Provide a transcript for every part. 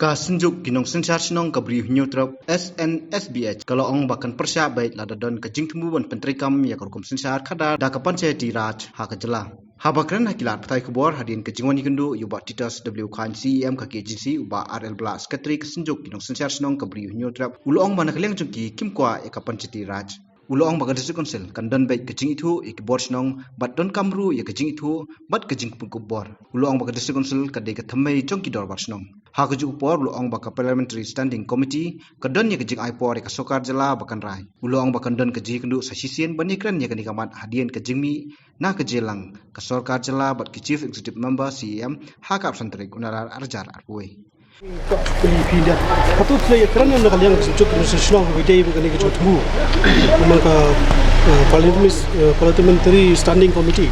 Kasenjuk ginong sensar Shnong Jaidbynriew trap SNSBH kalau ong bahkan persya baik lada don kejing tumbuhan pentrikam ya kerkum sensar kada da kapan saya diraj ha kejela. Habakran hakilat petai kubor hadian kejingwan ikendu yuba titas W Khan CEM kaki agensi uba RL Bla Sekretari Kasenjuk ginong sensar Shnong Jaidbynriew trap ulong mana kaliang jengki kim kwa ya kapan saya diraj. Ulong bagan district council kan don baik kejing itu ikbor Shnong bat don kamru ya kejing itu bat kejing pengkubor. Ulong bagan district council kadai kethamai jongki Dorbar Shnong. Ha kejuk por ulong baka parliamentary standing committee kedon ya kejing aipor ya kasokar jela bakan rai. Ulong bakan don kejing kendu sasisian banikran ya kanikamat hadian kejing mi na kejelang kasokar jela bat ke chief executive member CEM ha kap santrik unarar arjar arpoi. Pindah. Atau saya kerana nak kalian cucuk Shnong bidai bukan ikut cutmu. Mereka parliamentary standing committee.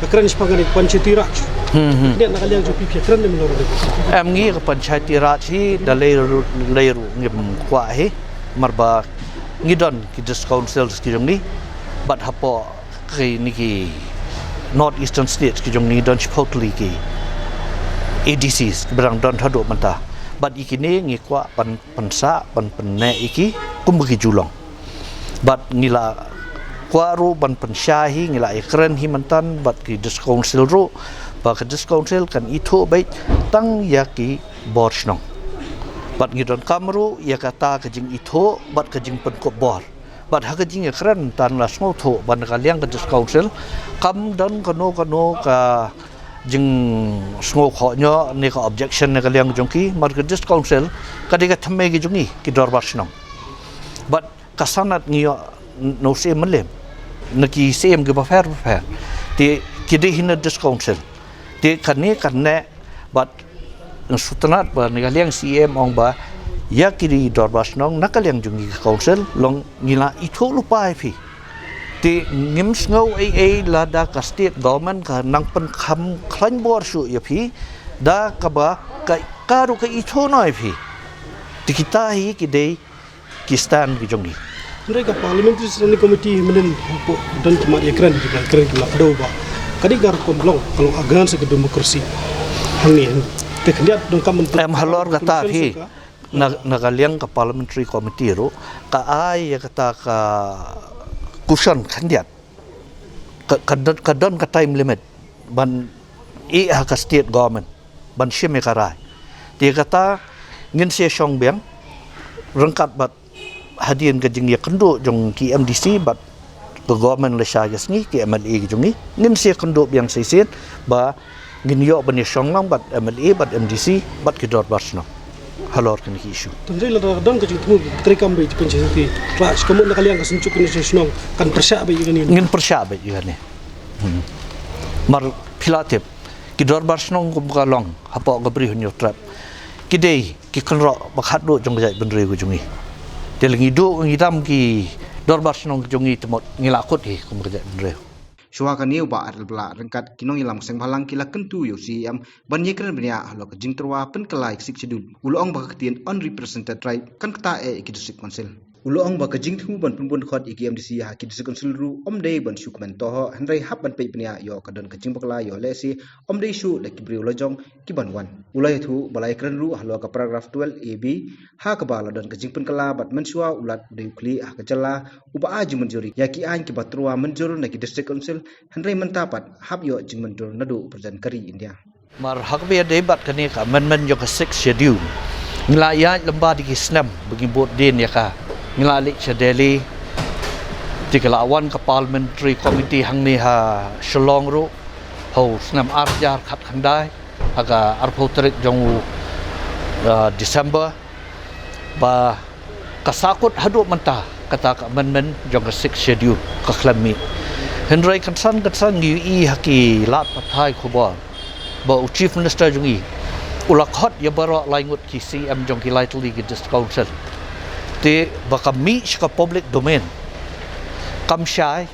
Kerana sepanjang Panchayati Raj. Dia nak kalian cuci pihak kerana menurut. Amgi Panchayati Raj hi dalai leiru ngim kuah hi marba ngidon ki dis council ki jongni bat hapo ki niki North Eastern states ki jongni don chpotli ki ADCs berang don thadu manta bat ikini ngikwa pansa panne iki kumbuki julong bat ngila kwaru ban pensyahi ngila ikren himantan bat ki dis council ru ba ki dis council kan itu baik tang yaki bor Shnong bat ngidon kamru ya kata kejing itu bat kejing penkop bor bat ha kejing ikren tan la smau tho ban kaliang ki dis council kam dan kano ka jeng semua khoknya ni ka objection ni kaliang jongki markedis council kadika thamme gi jongi ki Dorbar Shnong but kasanat ngi no se melem naki sem gi ba fer ti kidi hina dis council ti kanne but sutanat ba ni kaliang CM ong ba ya ki Dorbar Shnong nakaliang jongi council long ngila itu lupa fi ti ngim ngau lada ka state government ka nang pen kham khlan bor su ya phi da ka ba ka karu ka itho noi phi ti kita hi ki dei ki stand ki jongi Mereka parliamentary standing committee menen dan cuma ikran juga keren kelak do ba kadi gar komplong kalau agan se demokrasi hangi tekniat dong kam halor kata phi na kaliang ka parliamentary committee ro ka ai ya kata ka kusan kandiat kadon ka time limit ban ka state government ban shime karai dia kata ngin se shong beng rengkat bat hadian kejing ya kendo jong ki MDC bat ke government le syagas ni ki MLA jong ni ngin se kendo beng seisen ba ngin yo ban shong lang bat MLA bat MDC bat ki Dorbar Shnong halor kan isu tendri la don kejing tu trikam be Panchayati Raj kamu nak kalian kasencuk ni Shnong kan persya be ni ngin persya be ni mar pilatip ki Dorbar Shnong ko bukalong hapo Jaidbynriew trap ki dei ki kynroh khatduh jong Jaidbynriew jongi telengi do ngidam ki Dorbar Shnong jongi temot ngilakut ki ko Jaidbynriew Syuakan ni uba RL Bla rengkat kinong ilang seng balang kila kentu yo CEM banyekran benia halo kejing terwa penkelai sik schedule ulong bakatian unrepresented tribe kan kata ki district council ulong bakajing thu ban punbun khot ki MDC ha ki district council ru omdei ban syukmen toho hanrai hap ban pe benia yo kadon kejing bakla yo lesi omdei syu le ki briu lojong ki ban wan ulai thu balai kran ru halo ka paragraph 12 AB ha ka bala don kejing penkela bat mensua ulat dei kli ha kejala uba aji menjuri ya ki an ki batrua menjur na ki district council hanrai mentapat hap yo jing menjur nadu perjan kari India mar hakbe debat kani ka amendment yo ka 6 schedule ngilaya lembah di kisnam bagi bot din ya ka ngilalik sedeli tikalawan ka parliamentary committee hang ni ha shlong ru ho snam arjar khat khandai aga arpotrik jong December ba kasakut hadu manta kata ka amendment jong ka 6 schedule ka klami henry kansan ngi haki lat pathai khobor ba chief minister jongi ulakhot ya baro laingut ki CM jong ki lightly ki district council te baka mi ka public domain kam syai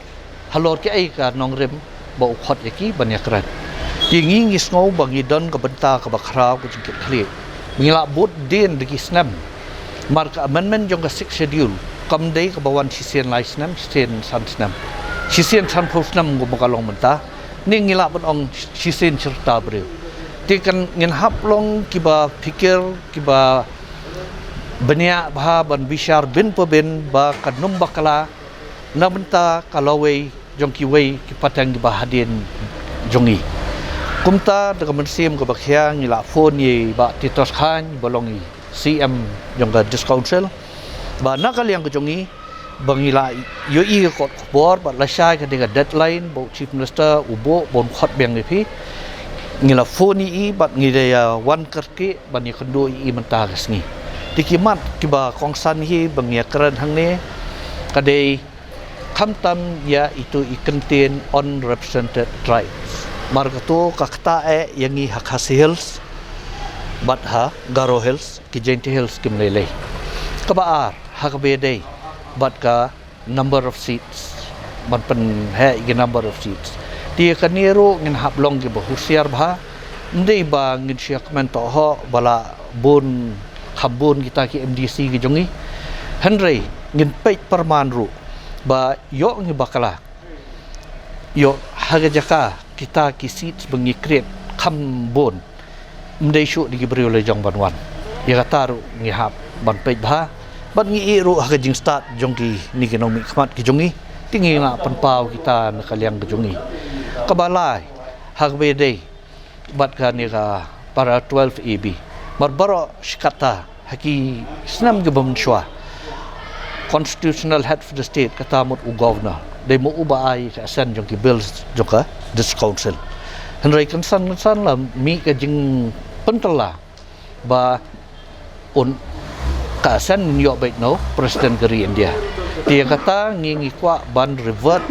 halor ki ai ka nongrem ba ukhot yaki banyakran tingi ngisngau bangi don ka benta ka bakrau ku jingkit khli ngila bot din de ki snam mar ka amendment jong ka 6 schedule kam dei ka bawan sisen lai snam sisen san snam sisen san pro snam go makalong benta ni ngila bon ong sisen certa brew Ti kan ngin hap long kiba pikir kiba benia bah ban bishar bin pebin ba kanum bakala nabenta kalawei jong kiwei ki patang kiba hadin jongi kumta de kemensim ke bakhia ngila phone ye ba titos khan bolongi CM jong ga discouncil ba nakal yang ke jongi bangila yo i ko bor ba lasai ka de deadline bo chief minister ubo bon khot beng ni phi ngila phone i bat ngide wan kerke ban ni kendo i menta gasngi tikimat kiba kongsan hi bangia keren hang ne kadai khamtam ya itu ikentin unrepresented tribes margato kakta yangi hakasi hills batha garo hills kijenti hills kimlele kabaar hakbede bat ka number of seats ban pen he ge number of seats dia kaniro ngin hablong ge bahusiar bha ndei ba ngin siak men to ho bala bun khambun kita ki MDC ki jongi Henry ngin peit permanru ba yo ngi bakala yo haga jaka kita ki seats bengi create khambun mdei shu di Jaidbynriew le jong banwan ya kataru ngi hap ban peit bha ban ngi iru haga jing start jongki ni ekonomi khmat ki jongi tingi na panpau kita nakaliang ki jongi kabalai hagbe dei bat ka ni ka para 12 AB marbaro shikata haki snam gebam shwa constitutional head of the state kata mut u governor de mo uba ai ka san jong ki bills joka this council henry kan san la mi ka jing pentala ba un ka san yo bet no president gari india dia kata ngi kwa ban revert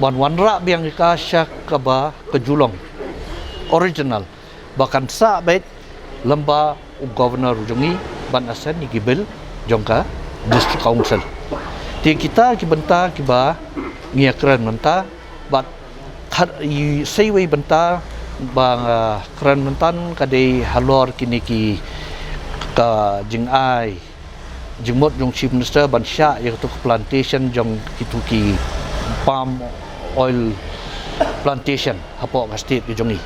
ban wanra biang ka syak ka ba ke julong original bahkan sa bet lamba u governor jongi ban asan ni gibil jongka district council ti kita ki benta ki ba ngiakran menta bat seiwei benta bang kran mentan kadai halor kini ki ka jing ai jingmot jong chief minister ban sya ya tu plantation jong itu ki palm oil plantation hapo ka state ki jongi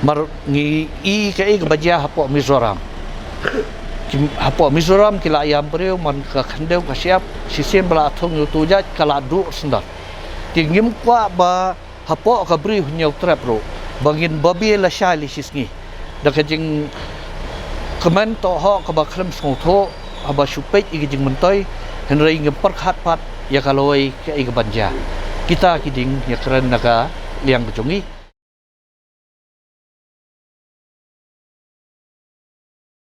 mar ngi i ka i baja hapo Mizoram hapo Mizoram kila ayam pereu man ka khandeu ka siap sisem bala thong yu tu ja kala du sendar tingim kwa ba hapo ka bri nyau trap ro bangin babi la shali sisngi da ka jing kemen to ho ka ba khlem song tho aba supet i jing mentoi henry ngem perkhat pat ya kaloi ka i banja kita kiding ya keren naga liang jongi